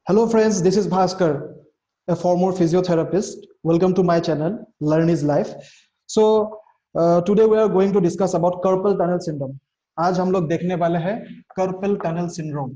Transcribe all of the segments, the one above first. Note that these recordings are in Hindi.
Hello friends, this is Bhaskar, a former physiotherapist. Welcome to my channel, Learn is Life. So today we are going to discuss about carpal tunnel syndrome. आज हम लोग देखने वाले हैं carpal tunnel syndrome.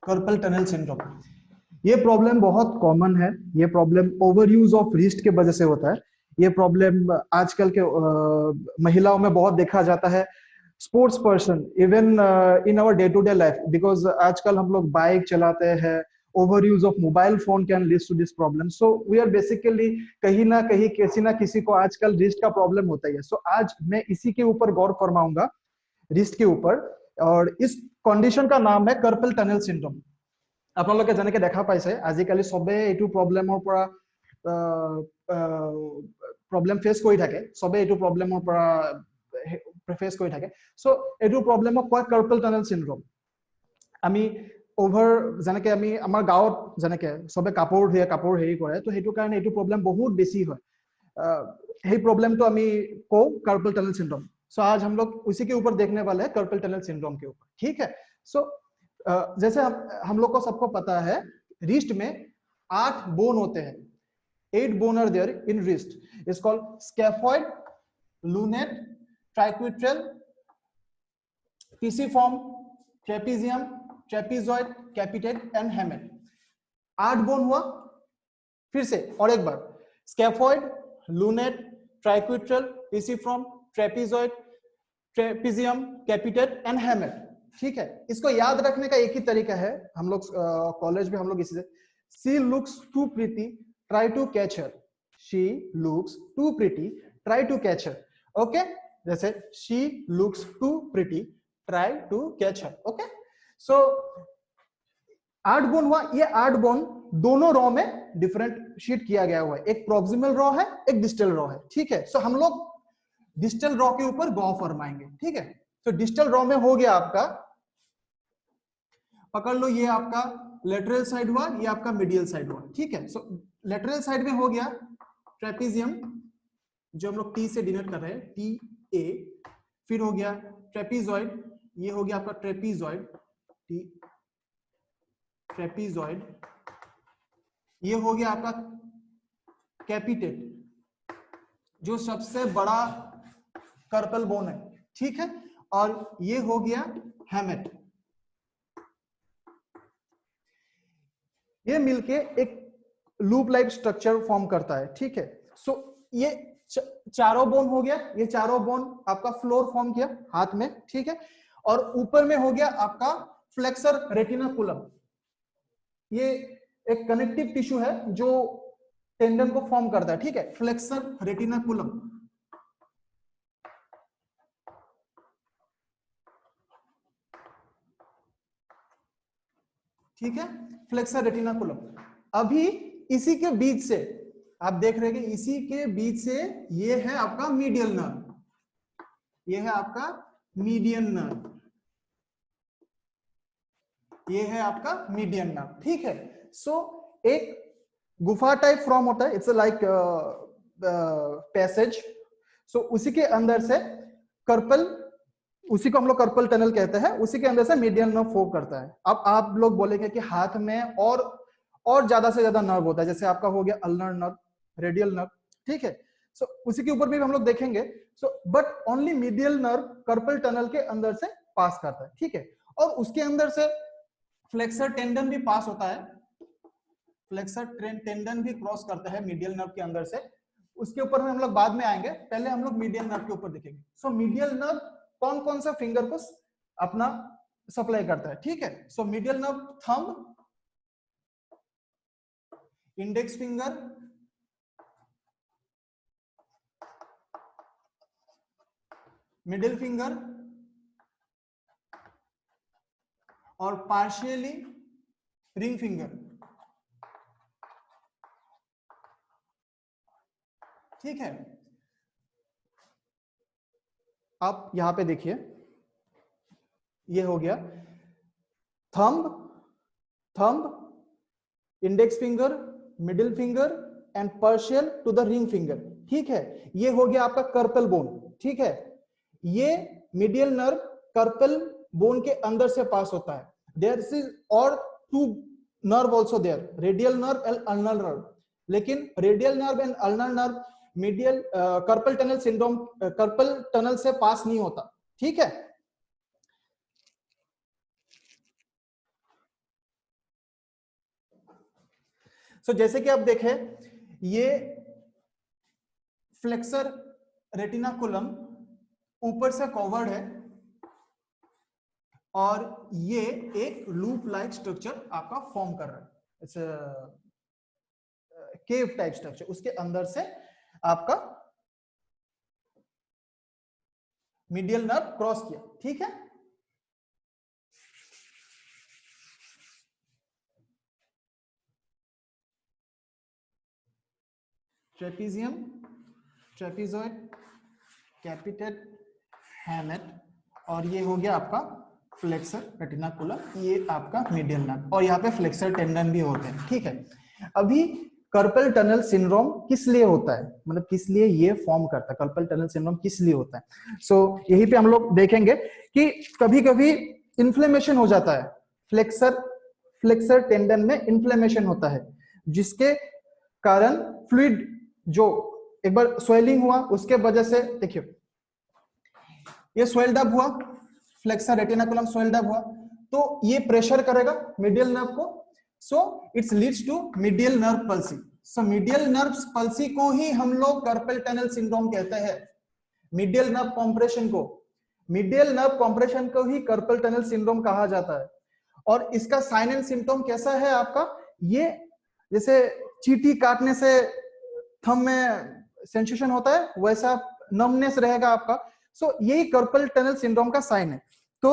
Carpel tunnel syndrome ये प्रॉब्लम बहुत कॉमन है। ये problem over use of wrist के वजह से होता है। ये प्रॉब्लम आजकल के महिलाओं में बहुत देखा जाता है। Sports person even in our day to day life, because आजकल हम लोग बाइक चलाते हैं। Over use of mobile phone can lead to this problem. So we are basically कहीं ना कहीं किसी ना किसी को आजकल रिस्ट का प्रॉब्लम होता ही है। सो आज मैं इसी के ऊपर गौर फरमाऊंगा, रिस्ट के ऊपर। और इस কন্ডিশন का नाम है कार्पल टनल सिंड्रोम। আপোনালোকে যেনেকে দেখা পাইছে আজিকালি সবে এইটো প্ৰবলেমৰ পৰা প্ৰবলেম ফেস কৰি থাকে, সবে এইটো প্ৰবলেমৰ পৰা ফেস কৰি থাকে। সো এইটো প্ৰবলেমক কয় कार्पल टनल सिंड्रोम। আমি ওভাৰ যেনেকে আমি আমাৰ গাঁৱত যেনেকে সবে কাপোৰ হেৰি কৰে, তো সেইটো কাৰণে এইটো প্ৰবলেম বহুত বেছি হয়। সেই প্ৰবলেমটো আমি কওঁ कार्पल टनल सिंड्रोम। सो आज हम लोग उसी के ऊपर देखने वाले हैं, कार्पल टनल सिंड्रोम के ऊपर। ठीक है। सो जैसे हम लोग को सबको पता है, रिस्ट में 8 बोन होते हैं। 8 bone are there in wrist. It's called scaphoid, lunate, triquetral, pisiform, trapezium, trapezoid, capitate and hamate. 8 bone हुआ। फिर से और एक बार, scaphoid, lunate, triquetral, pisiform, trapezoid, trapezium, capitate and hamate. ठीक है। इसको याद रखने का एक ही तरीका है। हम लोग कॉलेज में हम लोग इसी से, she looks too pretty, try to catch her. She looks too pretty, try to catch her. Okay. जैसे she looks too pretty, try to catch her. Okay. So 8 bone हुआ। ये 8 बोन दोनों रॉ में डिफरेंट शीट किया गया हुआ है। एक प्रोक्सिमल रॉ है, एक डिस्टल रॉ है। ठीक है। सो हम लोग डिस्टल रॉ के ऊपर गौर फरमाएंगे। ठीक है। तो डिस्टल रॉ में हो गया आपका, पकड़ लो, ये आपका लेटरल साइड हुआ, ये आपका मीडियल साइड हुआ। ठीक है। सो लेटरल साइड में हो गया ट्रेपीजियम, जो हम लोग टी से डिनोट कर रहे हैं, टी ए। फिर हो गया ट्रेपीजॉइड, ये हो गया आपका ट्रेपीजॉइड, टी ट्रेपीजॉइड। ये हो गया आपका कैपिटेट, जो सबसे बड़ा कार्पल बोन है। ठीक है। और ये हो गया हेमेट। ये मिलके एक लूप लाइक स्ट्रक्चर फॉर्म करता है। ठीक है। सो ये चारों बोन हो गया। ये चारों बोन आपका फ्लोर फॉर्म किया हाथ में। ठीक है। और ऊपर में हो गया आपका फ्लेक्सर रेटिनाकुलम। ये एक कनेक्टिव टिश्यू है जो टेंडन को फॉर्म करता है। ठीक है। Flexor retinaculum. ठीक है। Flexor retinaculum. अभी इसी के बीच से आप देख रहे हैं कि इसी के बीच से ये है आपका मीडियल नर्व, ये है आपका मीडियन नर्व, ये है आपका मीडियन नर्व। ठीक है। सो एक गुफा टाइप फॉर्म होता है, इट्स लाइक पैसेज। सो उसी के अंदर से कार्पल, उसी को हम लोग कार्पल टनल कहते हैं, उसी के अंदर से मीडियन नर्व फ्लो करता है। अब आप लोग बोलेंगे कि हाथ में और ज्यादा से ज्यादा नर्व होता है, जैसे आपका हो गया अल्नर नर्व, रेडियल नर्व। ठीक है। सो उसी के ऊपर भी हम लोग देखेंगे। So but only medial nerve carpal tunnel के अंदर से पास करता है। ठीक है। और उसके अंदर से फ्लेक्सर टेंडन भी पास होता है, फ्लेक्सर टेंडन भी क्रॉस करता है मीडियल नर्व के अंदर से। उसके ऊपर में हम लोग बाद में आएंगे, पहले हम लोग मीडियल नर्व के ऊपर देखेंगे। सो मीडियल नर्व कौन कौन सा फिंगर को अपना सप्लाई करता है। ठीक है। So medial nerve thumb, index finger, middle finger और पार्शियली रिंग फिंगर। ठीक है। आप यहां पे देखिए, ये हो गया thumb, index finger, middle finger and partial to the ring finger. ठीक है, ये हो गया आपका कार्पल बोन, ठीक है। ये मीडियल नर्व कार्पल बोन के अंदर से पास होता है। देयर इज और two nerve also there, radial nerve and ulnar nerve, लेकिन radial nerve and ulnar nerve medial carpal tunnel syndrome, carpal tunnel से पास नहीं होता, ठीक है। सो जैसे कि आप देखें, ये फ्लेक्सर रेटिनाकुलम ऊपर से कवर्ड है और ये एक लूप लाइक स्ट्रक्चर आपका फॉर्म कर रहा है, इट्स केव टाइप स्ट्रक्चर, उसके अंदर से आपका मीडियल नर्व क्रॉस किया, ठीक है। ट्रेपीजियम, ट्रेपीजॉइड, कैपिटेड, हैमेट, और ये हो गया आपका फ्लेक्सर रेटिनाकुलम, ये आपका मीडियल नर्व, और यहाँ पे फ्लेक्सर टेंडन भी होते हैं, ठीक है। अभी कार्पल टनल सिंड्रोम किस लिए होता है, मतलब किस लिए ये फॉर्म करता है, कार्पल टनल सिंड्रोम किस लिए होता है। सो यही पे हम लोग देखेंगे कि कभी कभी इन्फ्लेमेशन हो जाता है, फ्लेक्सर टेंडन में इन्फ्लेमेशन होता है, जिसके कारण फ्लूइड जो एक बार स्वेलिंग हुआ उसके वजह से, देखिए ये स्वेल्ड अप हुआ, फ्लेक्सर रेटिनाकुलम स्वेल्ड अप हुआ, तो ये प्रेशर करेगा मीडियल नर्व को, so it's leads to medial nerve palsy. So medial nerve palsy को ही हम लोग कार्पल टनल सिंड्रोम कहते हैं, मीडियल नर्व कॉम्प्रेशन को, मीडियल नर्व कॉम्प्रेशन को ही कार्पल टनल सिंड्रोम कहा जाता है। और इसका साइन एंड सिम्टम कैसा है आपका, ये जैसे चींटी काटने से थंब में सेंसेशन होता है, वैसा नमनेस रहेगा आपका। सो यही कार्पल टनल सिंड्रोम का साइन है। तो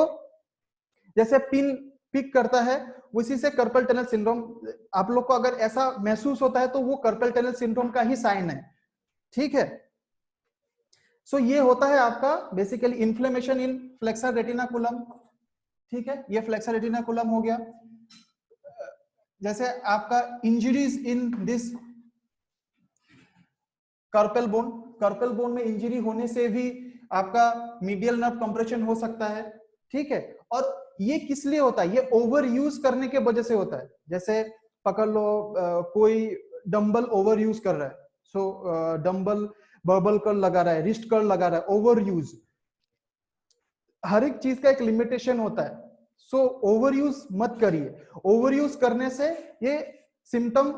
जैसे पिन पिक करता है, उसी से कार्पल टनल सिंड्रोम, आप लोग को अगर ऐसा महसूस होता है तो वो कार्पल टनल सिंड्रोम का ही साइन है, ठीक है। सो ये होता है आपका basically inflammation in flexor retinaculum, ठीक है, ये फ्लेक्सर रेटिनाकुलम हो गया। जैसे आपका injuries in this carpal bone में इंजरी होने से भी आपका मीडियल नर्व कंप्रेशन हो सकता है, ठीक है। और ये किस लिए होता है, ये ओवर यूज करने के वजह से होता है। जैसे पकड़ लो कोई डंबल ओवर यूज कर रहा है, सो डंबल बर्बल कर्ल लगा रहा है, रिस्ट कर्ल लगा रहा है, ओवर यूज, हर एक चीज का एक लिमिटेशन होता है। सो ओवर यूज मत करिए, ओवर यूज करने से ये सिम्टम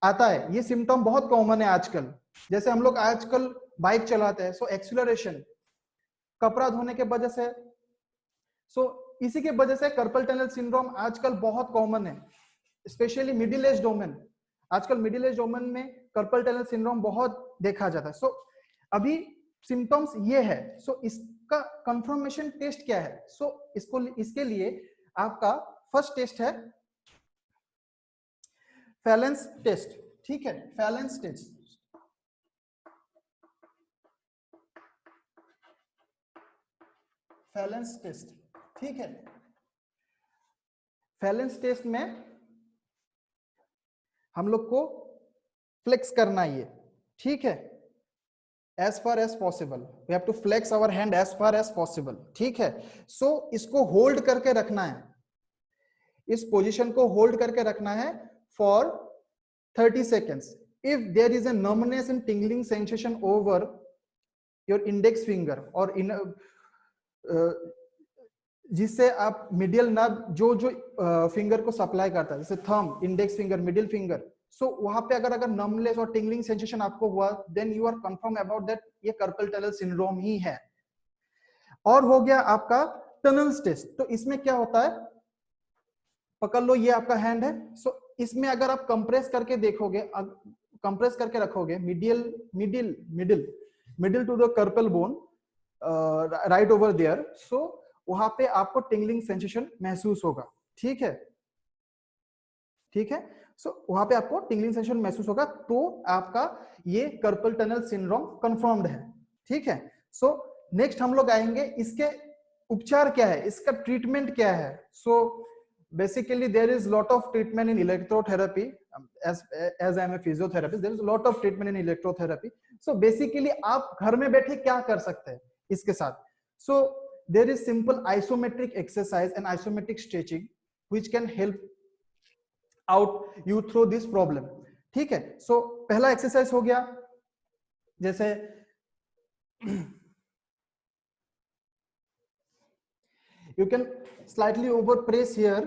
आता है, ये सिम्टम बहुत कॉमन है आजकल। जैसे हम लोग आजकल बाइक चलाते हैं, सो एक्सीलरेशन, कपड़ा धोने के वजह से, सो इसी के वजह से कार्पल टनल सिंड्रोम आजकल बहुत कॉमन है, स्पेशली मिडिल एज डोमेन। आजकल मिडिल एज डोमेन में कार्पल टनल सिंड्रोम बहुत देखा जाता है। सो अभी सिम्टम्स ये है, सो इसका कंफर्मेशन टेस्ट क्या है, सो इसके लिए आपका फर्स्ट टेस्ट है फैलेंस टेस्ट, ठीक है, फैलेंस टेस्ट। फैलेंस टेस्ट, ठीक है। फैलेंस टेस्ट में हम लोग को फ्लेक्स करना है ये, ठीक है, as far as possible, we have to flex our hand as far as possible, ठीक है। सो इसको होल्ड करके रखना है, इस पोजीशन को होल्ड करके रखना है for 30 seconds. If there is a numbness and tingling sensation over your index finger or in जिससे आप मिडियल नर्व जो फिंगर को सप्लाई करता है, जैसे thumb, index finger, middle finger, so वहां पे अगर नमनेस और टिंगलिंग सेंसेशन आपको हुआ, then you are confirm about that ये कार्पल टनल सिंड्रोम ही है। और हो गया आपका टनल्स टेस्ट। तो इसमें क्या होता है, पकड़ लो ये आपका हैंड है, सो इसमें अगर आप कंप्रेस करके देखोगे, कंप्रेस करके रखोगे middle to the carpal bone, right over there, so वहां पे आपको टिंगलिंग सेंसेशन महसूस होगा, ठीक है, ठीक है। सो वहां पे आपको टिंगलिंग सेंसेशन महसूस होगा, तो आपका ये कार्पल टनल सिंड्रोम कंफर्म्ड है, ठीक है। सो नेक्स्ट हम लोग आएंगे, इसके उपचार क्या है, इसका ट्रीटमेंट क्या है। सो basically there is lot of treatment in electrotherapy, as I am a physiotherapist, there is a lot of treatment in electrotherapy, so basically आप घर में बैठे क्या कर सकते हैं इसके साथ? So there is simple isometric exercise and isometric stretching which can help out you through this problem. ठीक है, सो पहला एक्सरसाइज हो गया, जैसे you can slightly over press here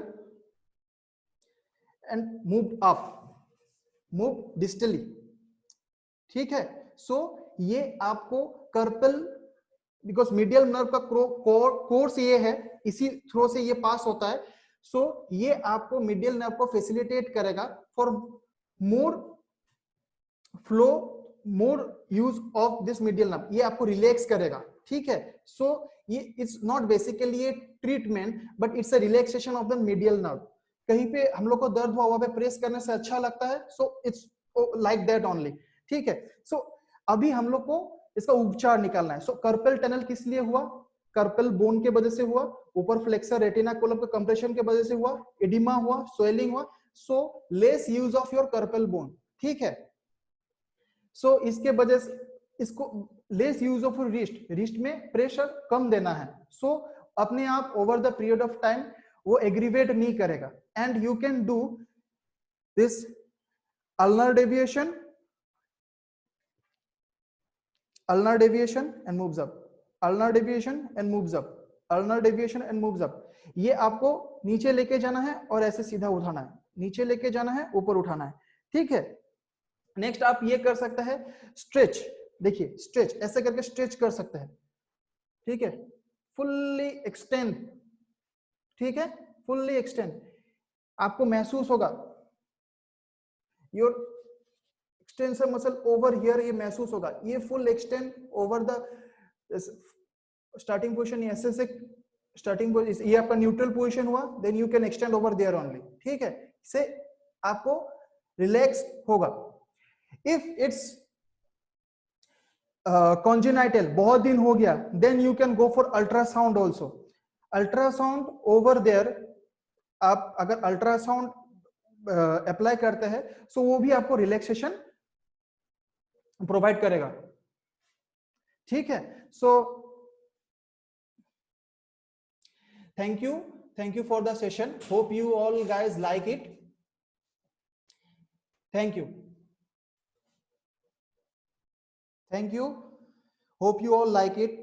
and move up, move distally। ठीक है, सो ये आपको कार्पल, बिकॉज मीडियल नर्व का कोर्स ये है, इसी थ्रो से ये पास होता है, सो ये आपको मीडियल नर्व को फैसिलिटेट करेगा for more flow, more use of this medial nerve, ये आपको रिलैक्स करेगा। ठीक है, सो ये it's not basically A treatment but it's a relaxation of the medial nerve. कहीं पे हम लोग को दर्द हुआ पे प्रेस करने से अच्छा लगता है, so it's like that only. ठीक है, सो अभी हम लोग को इसका उपचार निकालना है। सो कार्पल टनल किस लिए हुआ? कार्पल बोन के वजह से हुआ, ऊपर फ्लेक्सर रेटिना कोलम के कंप्रेशन के वजह से हुआ, एडिमा हुआ, स्वेलिंग हुआ, so less use of your carpal bone. ठीक है, सो इसके वजह से इसको less use of wrist, wrist में प्रेशर कम देना है, सो अपने आप over the period of time वो एग्रीवेट नहीं करेगा। And you can do this ulnar deviation, ulnar deviation and moves up, ulnar deviation and moves up, ulnar deviation and moves up। ये आपको नीचे लेके जाना है और ऐसे सीधा उठाना है, नीचे लेके जाना है, ऊपर उठाना है। ठीक है, नेक्स्ट आप ये कर सकते हैं स्ट्रेच। देखिए स्ट्रेच ऐसे करके स्ट्रेच कर सकते हैं। ठीक है, फुल्ली एक्सटेंड। ठीक है, फुल्ली एक्सटेंड, आपको महसूस होगा your extensor muscle over here, ये महसूस होगा, ये full extend over the starting position, ऐसे से स्टार्टिंग पोजीशन, ये आपका न्यूट्रल पोजीशन हुआ, then you can extend over there only. ठीक है, इससे आपको रिलैक्स होगा। इफ इट्स कॉन्जेनाइटल, बहुत दिन हो गया, then you can go for ultrasound also. Ultrasound over there, आप अगर अल्ट्रासाउंड अप्लाई करते हैं सो वो भी आपको रिलैक्सेशन प्रोवाइड करेगा। ठीक है, so thank you for the session, hope you all guys like it, thank you, hope you all like it।